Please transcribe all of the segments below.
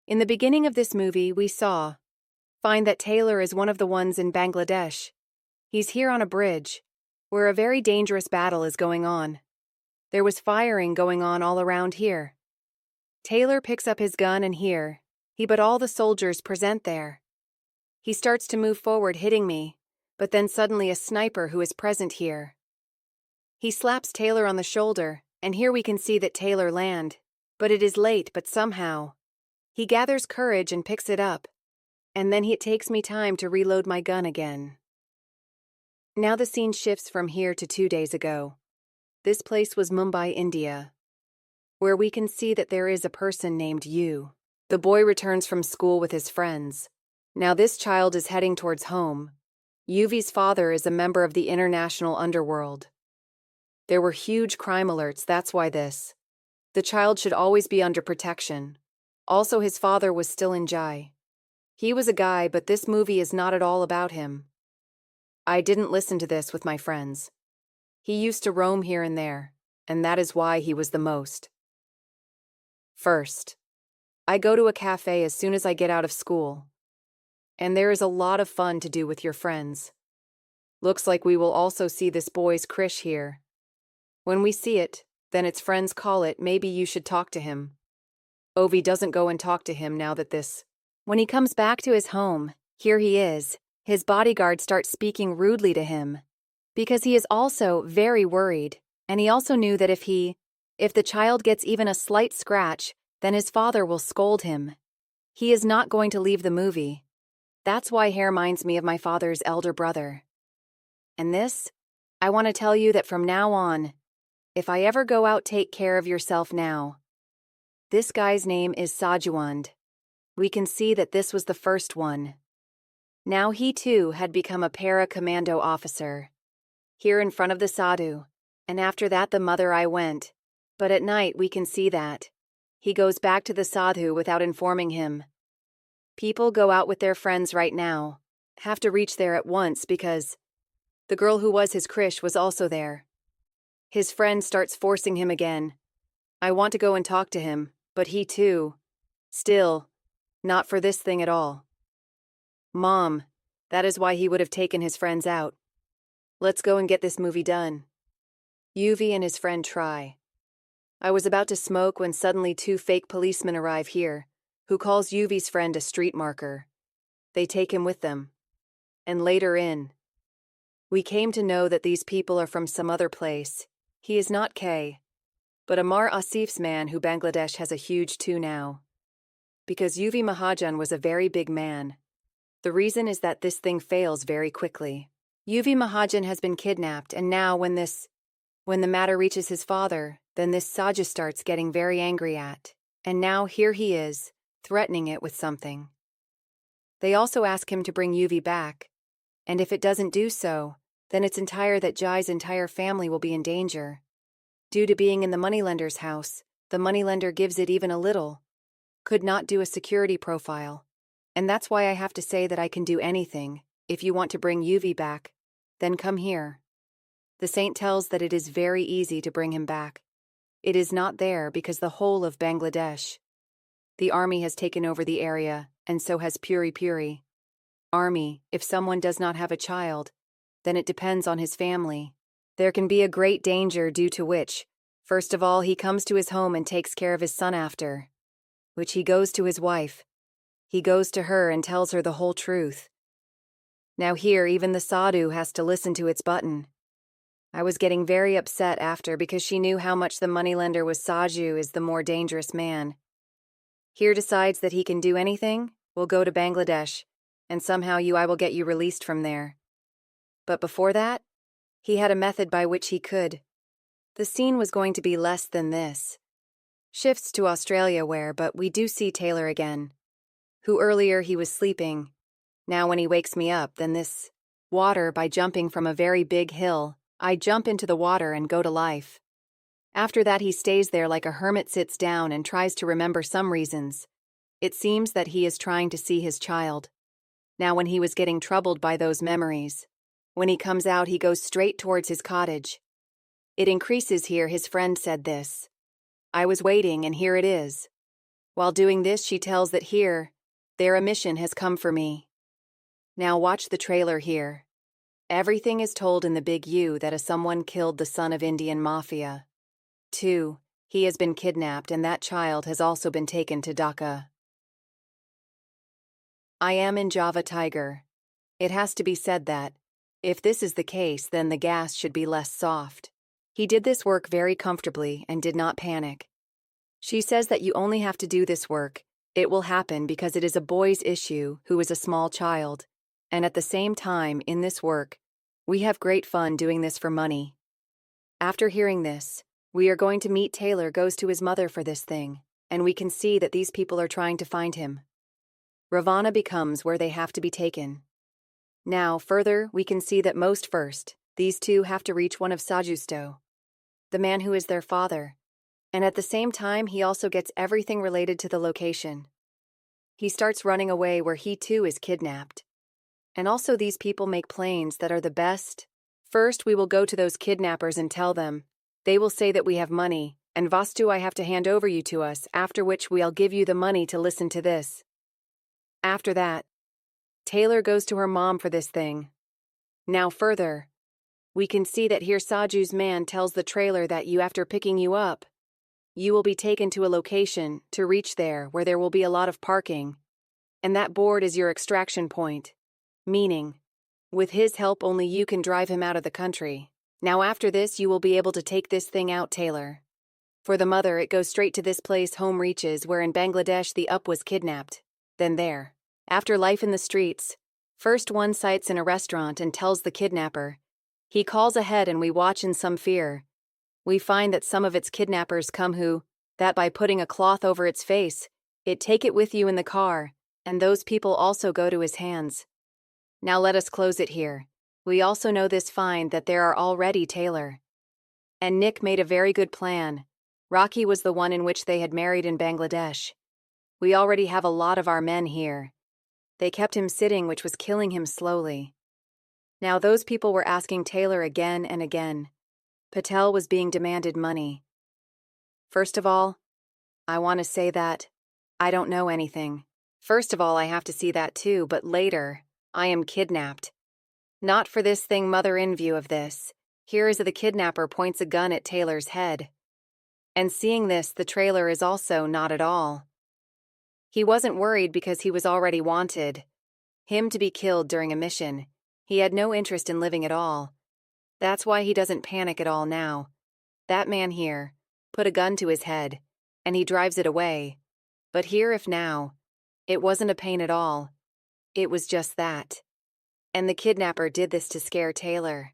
In the beginning of this movie, we find that Taylor is one of the ones in Bangladesh. He's here on a bridge, where a very dangerous battle is going on. There was firing going on all around here. Taylor picks up his gun and but all the soldiers present there. He starts to move forward, hitting me, but then suddenly a sniper who is present here. He slaps Taylor on the shoulder, and here we can see that Taylor land, but it is late, but somehow. He gathers courage and picks it up, and then it takes me time to reload my gun again. Now the scene shifts from here to 2 days ago. This place was Mumbai, India, where we can see that there is a person named Yu. The boy returns from school with his friends. Now this child is heading towards home. Yuvi's father is a member of the international underworld. There were huge crime alerts, that's why the child should always be under protection. Also, his father was still in jail. He was a guy, but this movie is not at all about him. I didn't listen to this with my friends. He used to roam here and there, and that is why he was the most. First, I go to a cafe as soon as I get out of school. And there is a lot of fun to do with your friends. Looks like we will also see this boy's Krish here. When we see it, then its friends call it, maybe you should talk to him. Ovi doesn't go and talk to him now that When he comes back to his home, here he is. His bodyguard starts speaking rudely to him, because he is also very worried, and he also knew that if the child gets even a slight scratch, then his father will scold him. He is not going to leave the movie. That's why he reminds me of my father's elder brother. And I want to tell you that from now on, if I ever go out, take care of yourself now. This guy's name is Sajuand. We can see that this was the first one. Now he too had become a para-commando officer. Here in front of the Sadhu, and after that the mother I went. But at night we can see that he goes back to the Sadhu without informing him. People go out with their friends right now, have to reach there at once because the girl who was his Krish was also there. His friend starts forcing him again. I want to go and talk to him, but he too. Still, not for this thing at all. Mom, that is why he would have taken his friends out. Let's go and get this movie done. Yuvi and his friend try. I was about to smoke when suddenly 2 fake policemen arrive here, who calls Yuvi's friend a street marker. They take him with them. And later we came to know that these people are from some other place. He is not K, but Amar Asif's man who Bangladesh has a huge too now. Because Yuvi Mahajan was a very big man. The reason is that this thing fails very quickly. Yuvi Mahajan has been kidnapped, and now when the matter reaches his father, then this Saja starts getting very angry at. And now here he is, threatening it with something. They also ask him to bring Yuvi back, and if it doesn't do so, then it's that Jai's entire family will be in danger. Due to being in the moneylender's house, the moneylender gives it even a little. Could not do a security profile. And that's why I have to say that I can do anything. If you want to bring Yuvi back, then come here. The saint tells that it is very easy to bring him back. It is not there because the whole of Bangladesh. The army has taken over the area, and so has Puri Puri. Army, if someone does not have a child, then it depends on his family. There can be a great danger due to which, first of all, he comes to his home and takes care of his son after. Which he goes to his wife. He goes to her and tells her the whole truth. Now here, even the Sadhu has to listen to its button. I was getting very upset after because she knew how much the moneylender was Saju is the more dangerous man. Here decides that he can do anything, we'll go to Bangladesh, and somehow I will get you released from there. But before that, he had a method by which he could. The scene was going to be less than this. Shifts to Australia but we do see Taylor again. Who earlier he was sleeping. Now when he wakes me up, then this water by jumping from a very big hill, I jump into the water and go to life. After that he stays there like a hermit, sits down and tries to remember some reasons. It seems that he is trying to see his child. Now when he was getting troubled by those memories, when he comes out he goes straight towards his cottage. It increases here, his friend said this. I was waiting and here it is. While doing this, she tells that here, their mission has come for me. Now watch the trailer here. Everything is told in the big U that someone killed the son of Indian Mafia. 2. He has been kidnapped and that child has also been taken to Dhaka. I am in Java Tiger. It has to be said that, if this is the case, then the gas should be less soft. He did this work very comfortably and did not panic. She says that you only have to do this work. It will happen because it is a boy's issue who is a small child. And at the same time, in this work, we have great fun doing this for money. After hearing this, we are going to meet Taylor goes to his mother for this thing, and we can see that these people are trying to find him. Ravana becomes where they have to be taken. Now, further, we can see that most first, these two have to reach one of Sajusto, the man who is their father, and at the same time he also gets everything related to the location. He starts running away where he too is kidnapped. And also these people make planes that are the best. First, we will go to those kidnappers and tell them. They will say that we have money, and Vastu I have to hand over you to us, after which we'll give you the money to listen to this. After that, Taylor goes to her mom for this thing. Now further, we can see that here Saju's man tells the trailer that you after picking you up, you will be taken to a location to reach there where there will be a lot of parking. And that board is your extraction point. Meaning, with his help only you can drive him out of the country. Now after this you will be able to take this thing out, Taylor. For the mother it goes straight to this place home reaches where in Bangladesh the up was kidnapped. Then there. After life in the streets, first one sights in a restaurant and tells the kidnapper. He calls ahead and we watch in some fear. We find that some of its kidnappers come who, that by putting a cloth over its face, it take it with you in the car, and those people also go to his hands. Now let us close it here. We also know this find that there are already Taylor. And Nick made a very good plan. Rocky was the one in which they had married in Bangladesh. We already have a lot of our men here. They kept him sitting, which was killing him slowly. Now those people were asking Taylor again and again. Patel was being demanded money. First of all, I want to say that I don't know anything. First of all, I have to see that too, but later, I am kidnapped. Not for this thing, mother. In view of this, here is the kidnapper points a gun at Taylor's head. And seeing this, the trailer is also not at all. He wasn't worried because he was already wanted. Him to be killed during a mission. He had no interest in living at all. That's why he doesn't panic at all now. That man here put a gun to his head, and he drives it away. But here if now, it wasn't a pain at all. It was just that. And the kidnapper did this to scare Taylor.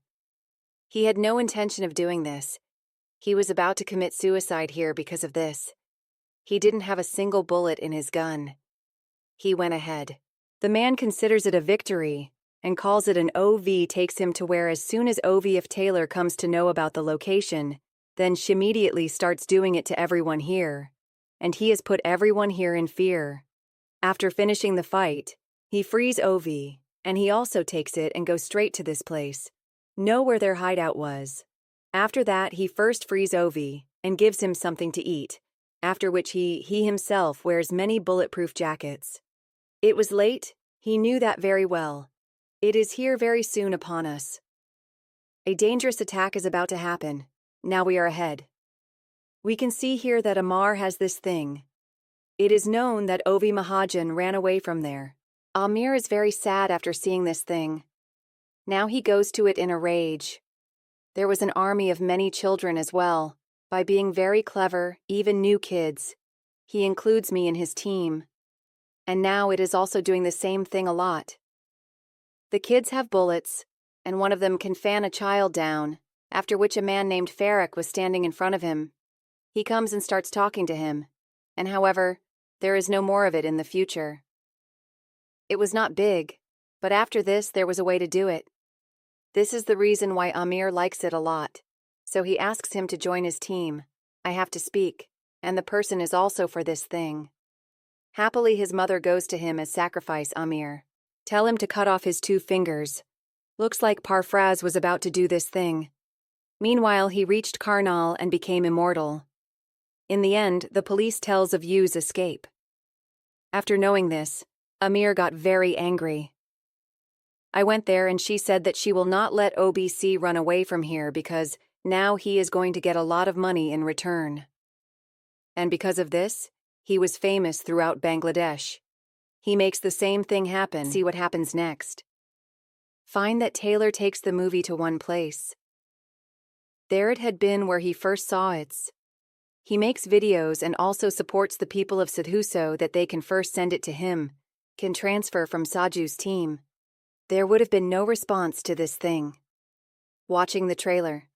He had no intention of doing this. He was about to commit suicide here because of this. He didn't have a single bullet in his gun. He went ahead. The man considers it a victory and calls it an OV, takes him to where as soon as OV if Taylor comes to know about the location, then she immediately starts doing it to everyone here. And he has put everyone here in fear. After finishing the fight, he frees OV, and he also takes it and goes straight to this place. Know where their hideout was. After that, he first frees OV and gives him something to eat, after which he himself wears many bulletproof jackets. It was late, he knew that very well. It is here very soon upon us. A dangerous attack is about to happen. Now we are ahead. We can see here that Amar has this thing. It is known that Ovi Mahajan ran away from there. Amir is very sad after seeing this thing. Now he goes to it in a rage. There was an army of many children as well. By being very clever, even new kids, he includes me in his team. And now it is also doing the same thing a lot. The kids have bullets, and one of them can fan a child down, after which a man named Farrak was standing in front of him. He comes and starts talking to him, and however, there is no more of it in the future. It was not big, but after this there was a way to do it. This is the reason why Amir likes it a lot. So he asks him to join his team. I have to speak, and the person is also for this thing. Happily his mother goes to him as sacrifice Amir. Tell him to cut off his 2 fingers. Looks like Parfraz was about to do this thing. Meanwhile he reached Karnal and became immortal. In the end, the police tells of Yu's escape. After knowing this, Amir got very angry. I went there and she said that she will not let OBC run away from here because now he is going to get a lot of money in return. And because of this, he was famous throughout Bangladesh. He makes the same thing happen. See what happens next. Find that Taylor takes the movie to one place. There it had been where he first saw it. He makes videos and also supports the people of Sidhu so that they can first send it to him, can transfer from Saju's team. There would have been no response to this thing. Watching the trailer,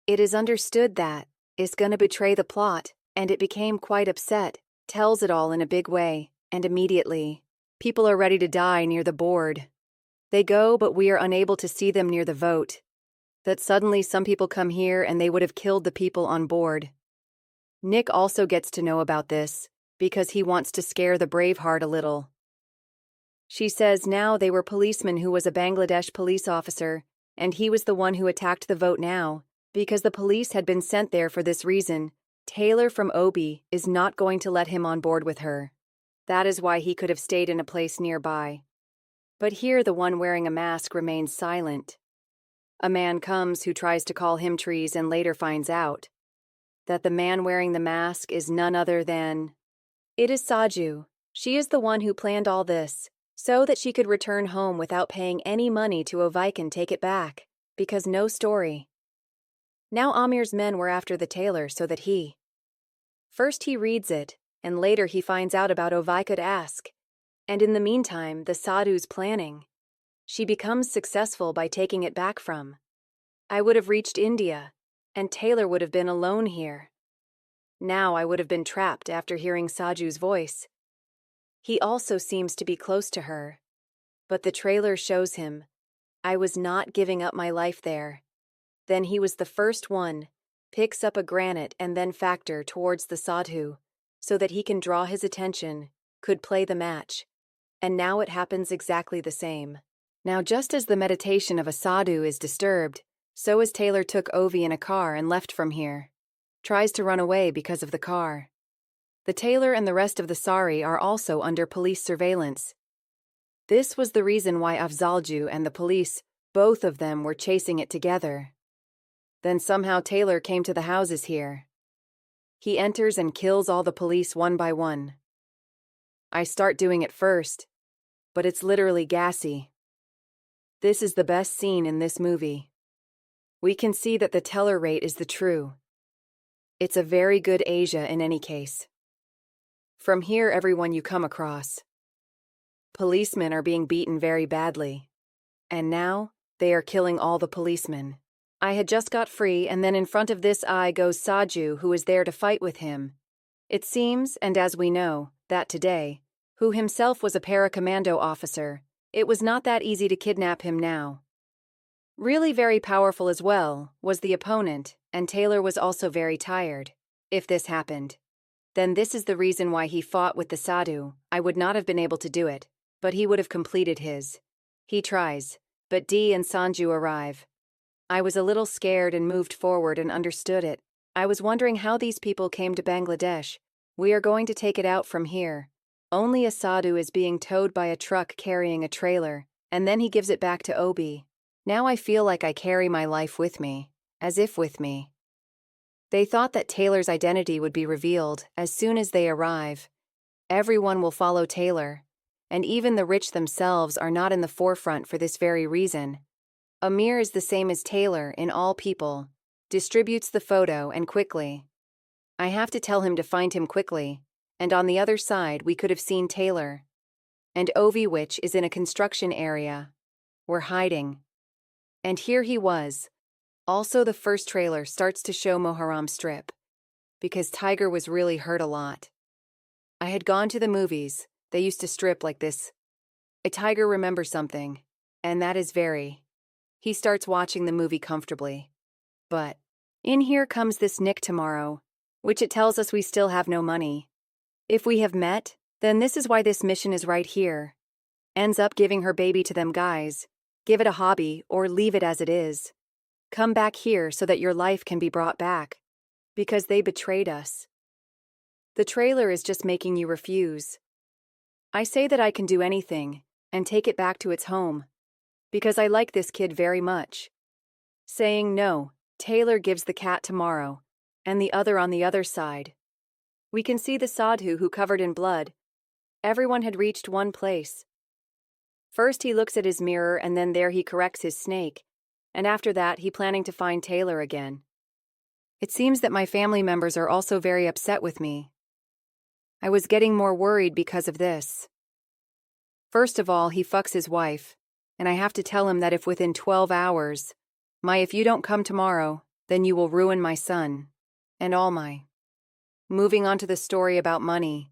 it is understood that is gonna betray the plot, and it became quite upset, tells it all in a big way, and immediately, people are ready to die near the board. They go, but we are unable to see them near the vote. That suddenly some people come here and they would have killed the people on board. Nick also gets to know about this, because he wants to scare the Braveheart a little. She says now they were policemen who was a Bangladesh police officer, and he was the one who attacked the vote now, because the police had been sent there for this reason. Taylor from Obi is not going to let him on board with her. That is why he could have stayed in a place nearby. But here the one wearing a mask remains silent. A man comes who tries to call him trees and later finds out that the man wearing the mask is none other than... It is Saju. She is the one who planned all this, so that she could return home without paying any money to Ovike and take it back, because no story. Now Amir's men were after the tailor so that he... First he reads it, and later he finds out about Ovike Ask. And in the meantime, the Sadhu's planning. She becomes successful by taking it back from. I would have reached India, and Taylor would have been alone here. Now I would have been trapped after hearing Saju's voice. He also seems to be close to her. But the trailer shows him. I was not giving up my life there. Then he was the first one, picks up a granite and then factor towards the Sadhu, so that he can draw his attention, could play the match. And now it happens exactly the same. Now just as the meditation of a sadhu is disturbed, so as Taylor took Ovi in a car and left from here. Tries to run away because of the car. The tailor and the rest of the Sari are also under police surveillance. This was the reason why Afzalju and the police, both of them were chasing it together. Then somehow Taylor came to the houses here. He enters and kills all the police one by one. I start doing it first, but it's literally gassy. This is the best scene in this movie. We can see that the teller rate is the true. It's a very good Asia in any case. From here everyone you come across. Policemen are being beaten very badly. And now, they are killing all the policemen. I had just got free and then in front of this eye goes Saju who is there to fight with him. It seems, and as we know, that today, who himself was a para-commando officer, it was not that easy to kidnap him now. Really very powerful as well was the opponent, and Taylor was also very tired. If this happened, then this is the reason why he fought with the Sadhu. I would not have been able to do it, but he would have completed his. He tries, but D and Sanju arrive. I was a little scared and moved forward and understood it. I was wondering how these people came to Bangladesh. We are going to take it out from here. Only a Sadhu is being towed by a truck carrying a trailer, and then he gives it back to Obi. Now I feel like I carry my life with me, as if with me. They thought that Taylor's identity would be revealed as soon as they arrive. Everyone will follow Taylor, and even the rich themselves are not in the forefront for this very reason. Amir is the same as Taylor in all people, distributes the photo and quickly. I have to tell him to find him quickly, and on the other side we could have seen Taylor. And Ovi which is in a construction area. We're hiding. And here he was. Also the first trailer starts to show Moharam strip. Because Tiger was really hurt a lot. I had gone to the movies, they used to strip like this. A tiger remembers something, and that is very. He starts watching the movie comfortably. But, in here comes this Nick tomorrow, which it tells us we still have no money. If we have met, then this is why this mission is right here. Ends up giving her baby to them guys. Give it a hobby or leave it as it is. Come back here so that your life can be brought back. Because they betrayed us. The trailer is just making you refuse. I say that I can do anything and take it back to its home, because I like this kid very much. Saying no, Taylor gives the cat to Morrow, and the other on the other side. We can see the sadhu who covered in blood. Everyone had reached one place. First he looks at his mirror and then there he corrects his snake, and after that he planning to find Taylor again. It seems that my family members are also very upset with me. I was getting more worried because of this. First of all, he fucks his wife, and I have to tell him that if within 12 hours, if you don't come tomorrow, then you will ruin my son, and all my. Moving on to the story about money.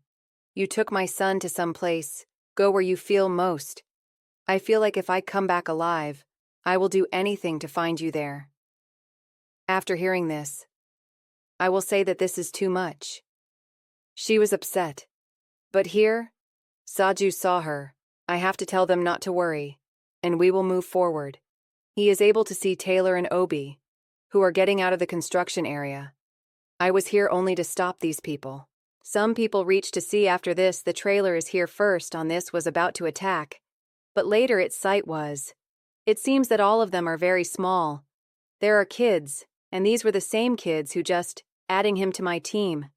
You took my son to some place, go where you feel most. I feel like if I come back alive, I will do anything to find you there. After hearing this, I will say that this is too much. She was upset. But here, Saju saw her. I have to tell them not to worry, and we will move forward. He is able to see Taylor and Obi, who are getting out of the construction area. I was here only to stop these people. Some people reached to see after this the trailer is here first on this was about to attack, but later its sight was. It seems that all of them are very small. There are kids, and these were the same kids who just adding him to my team.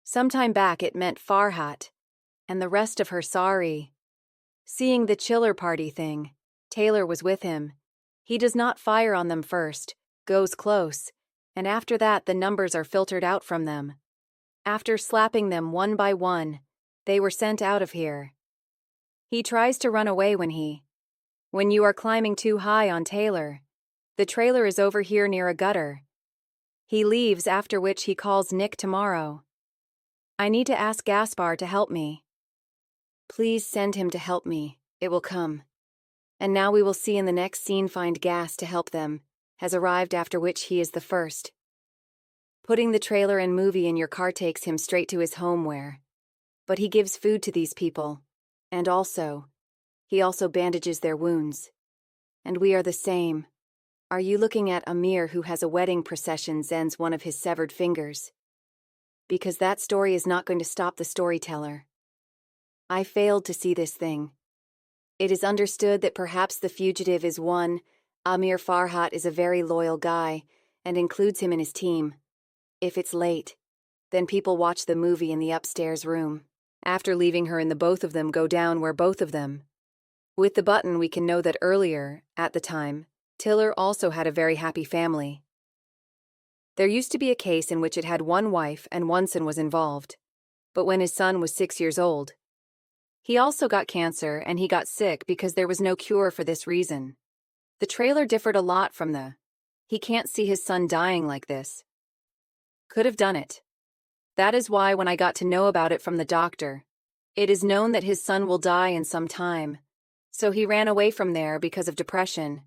Sometime back it meant Farhat, and the rest of her sorry. Seeing the chiller party thing, Taylor was with him. He does not fire on them first, goes close, and after that the numbers are filtered out from them. After slapping them one by one, they were sent out of here. He tries to run away when you are climbing too high on Taylor. The trailer is over here near a gutter. He leaves, after which he calls Nick tomorrow. I need to ask Gaspar to help me. Please send him to help me, it will come. And now we will see in the next scene find Gas to help them, has arrived after which he is the first. Putting the trailer and movie in your car takes him straight to his home where. But he gives food to these people, and he also bandages their wounds. And we are the same. Are you looking at Amir who has a wedding procession zends one of his severed fingers? Because that story is not going to stop the storyteller. I failed to see this thing. It is understood that perhaps the fugitive is one. Amir Farhat is a very loyal guy, and includes him in his team. If it's late, then people watch the movie in the upstairs room. After leaving her in the both of them go down where both of them. With the button we can know that earlier, at the time, Tiller also had a very happy family. There used to be a case in which it had one wife and one son was involved. But when his son was 6 years old, he also got cancer and he got sick because there was no cure for this reason. The trailer differed a lot from he can't see his son dying like this. Could have done it. That is why when I got to know about it from the doctor, it is known that his son will die in some time. So he ran away from there because of depression,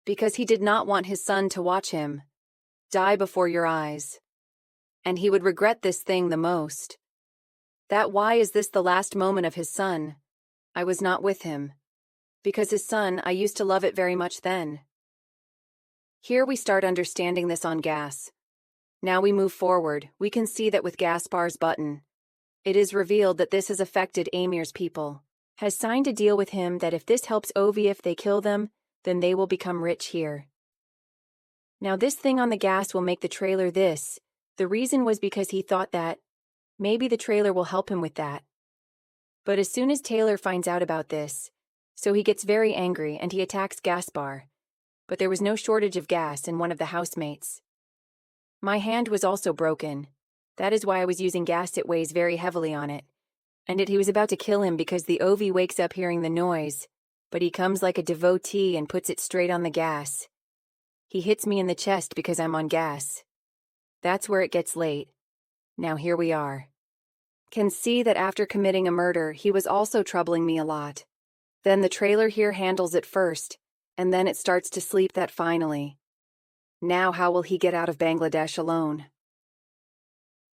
because he did not want his son to watch him die before your eyes. And he would regret this thing the most. That why is this the last moment of his son? I was not with him. Because his son, I used to love it very much then. Here we start understanding this on Gas. Now we move forward, we can see that with Gaspar's button. It is revealed that this has affected Amir's people. Has signed a deal with him that if this helps Ovi if they kill them, then they will become rich here. Now this thing on the Gas will make the trailer this. The reason was because he thought that maybe the trailer will help him with that. But as soon as Taylor finds out about this, so he gets very angry and he attacks Gaspar. But there was no shortage of gas in one of the housemates. My hand was also broken. That is why I was using gas. It weighs very heavily on it. And he was about to kill him because the Ovi wakes up hearing the noise, but he comes like a devotee and puts it straight on the gas. He hits me in the chest because I'm on gas. That's where it gets late. Now here we are. Can see that after committing a murder, he was also troubling me a lot. Then the trailer here handles it first, and then it starts to sleep that finally. Now how will he get out of Bangladesh alone?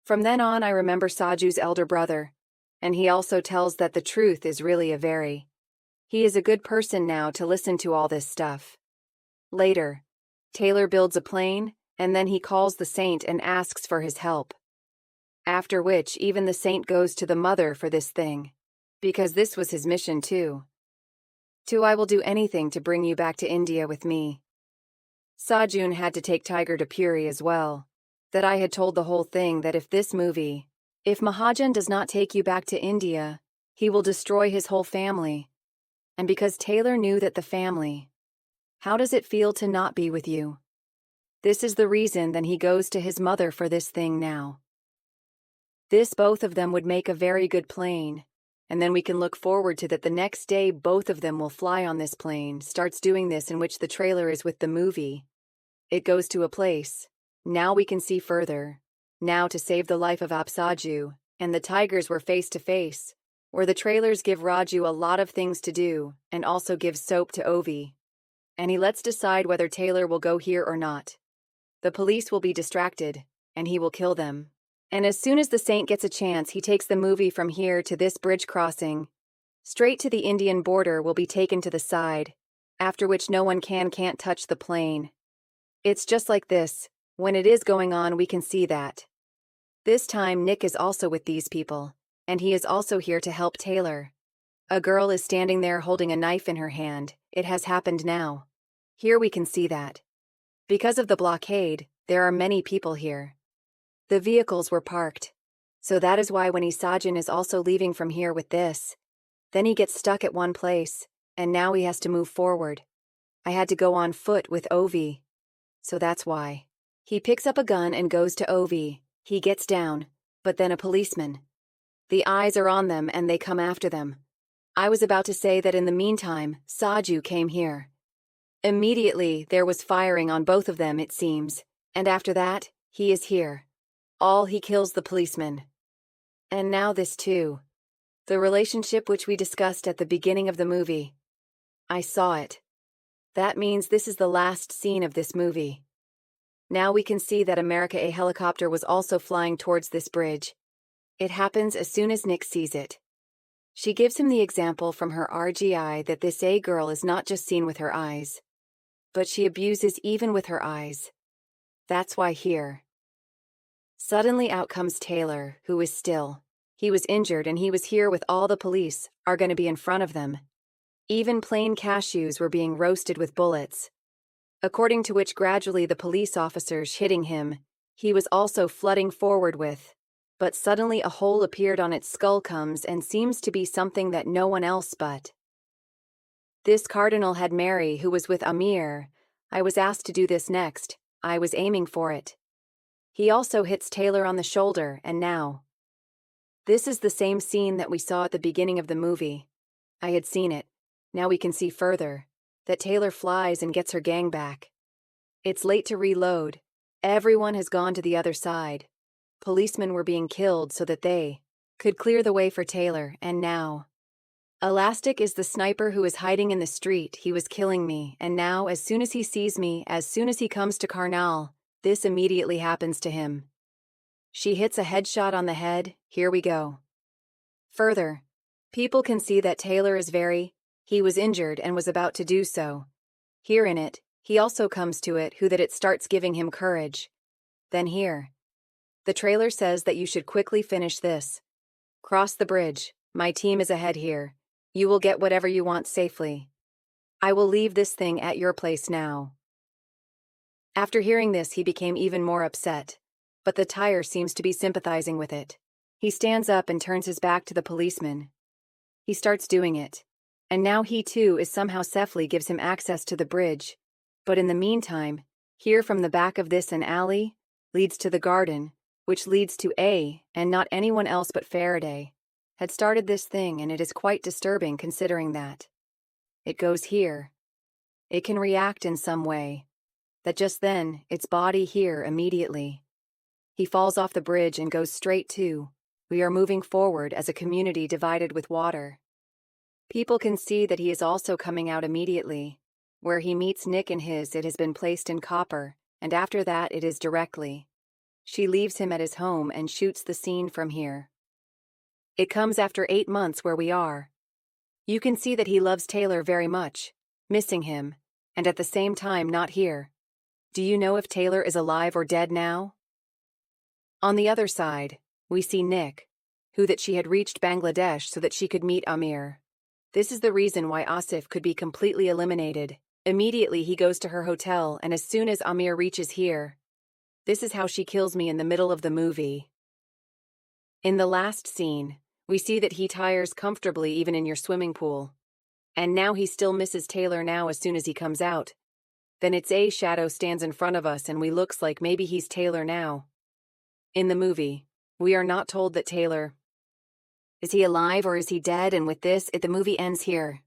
From then on I remember Saju's elder brother, and he also tells that the truth is really he is a good person now to listen to all this stuff. Later, Taylor builds a plane, and then he calls the saint and asks for his help. After which even the saint goes to the mother for this thing. Because this was his mission too. I will do anything to bring you back to India with me. Sajun had to take Tiger to Puri as well. That I had told the whole thing that if Mahajan does not take you back to India, he will destroy his whole family. And because Taylor knew that the family, how does it feel to not be with you? This is the reason then he goes to his mother for this thing now. This both of them would make a very good plane. And then we can look forward to that the next day both of them will fly on this plane, starts doing this in which the trailer is with the movie. It goes to a place. Now we can see further. Now to save the life of Apsaju, and the tigers were face to face, where the trailers give Raju a lot of things to do, and also gives soap to Ovi. And he lets decide whether Taylor will go here or not. The police will be distracted, and he will kill them. And as soon as the saint gets a chance, he takes the movie from here to this bridge crossing. Straight to the Indian border will be taken to the side, after which no one can't touch the plane. It's just like this. When it is going on, we can see that. This time Nick is also with these people, and he is also here to help Taylor. A girl is standing there holding a knife in her hand. It has happened now. Here we can see that. Because of the blockade, there are many people here. The vehicles were parked. So that is why when Sajun is also leaving from here with this, then he gets stuck at one place, and now he has to move forward. I had to go on foot with Ovi. So that's why. He picks up a gun and goes to Ovi. He gets down, but then a policeman. The eyes are on them and they come after them. I was about to say that in the meantime, Saju came here. Immediately, there was firing on both of them, it seems, and after that, he is here. He kills the policeman. And now this too. The relationship which we discussed at the beginning of the movie. I saw it. That means this is the last scene of this movie. Now we can see that a helicopter was also flying towards this bridge. It happens as soon as Nick sees it. She gives him the example from her RGI that this A girl is not just seen with her eyes, but she abuses even with her eyes. That's why here. Suddenly out comes Taylor, who is still. He was injured and he was here with all the police, are going to be in front of them. Even plain cashews were being roasted with bullets. According to which gradually the police officers hitting him, he was also flooding forward with. But suddenly a hole appeared on its skull comes and seems to be something that no one else but. This cardinal had Mary who was with Amir. I was asked to do this next. I was aiming for it. He also hits Taylor on the shoulder and now. This is the same scene that we saw at the beginning of the movie. I had seen it. Now we can see further. That Taylor flies and gets her gang back. It's late to reload. Everyone has gone to the other side. Policemen were being killed so that they could clear the way for Taylor, and now. Elastic is the sniper who is hiding in the street. He was killing me, and now as soon as he sees me, as soon as he comes to Karnal, this immediately happens to him. She hits a headshot on the head. Here we go. Further, people can see that Taylor is he was injured and was about to do so. Here in it, he also comes to it that it starts giving him courage. Then here. The trailer says that you should quickly finish this. Cross the bridge. My team is ahead here. You will get whatever you want safely. I will leave this thing at your place now. After hearing this, he became even more upset. But the tire seems to be sympathizing with it. He stands up and turns his back to the policeman. He starts doing it. And now he too is somehow safely gives him access to the bridge. But in the meantime, here from the back of this an alley leads to the garden, which leads to and not anyone else but Faraday, had started this thing, and it is quite disturbing considering that. It goes here. It can react in some way. That just then, its body here immediately. He falls off the bridge and goes straight to. We are moving forward as a community divided with water. People can see that he is also coming out immediately. Where he meets Nick and it has been placed in copper, and after that it is directly. She leaves him at his home and shoots the scene from here. It comes after 8 months where we are. You can see that he loves Taylor very much, missing him, and at the same time not here. Do you know if Taylor is alive or dead now? On the other side, we see Nick, who that she had reached Bangladesh so that she could meet Amir. This is the reason why Asif could be completely eliminated. Immediately he goes to her hotel, and as soon as Amir reaches here, this is how she kills me in the middle of the movie. In the last scene, we see that he tires comfortably even in your swimming pool. And now he still misses Taylor now as soon as he comes out. Then it's a shadow stands in front of us and we looks like maybe he's Taylor now. In the movie, we are not told that Taylor, is he alive or is he dead, and with this, the movie ends here.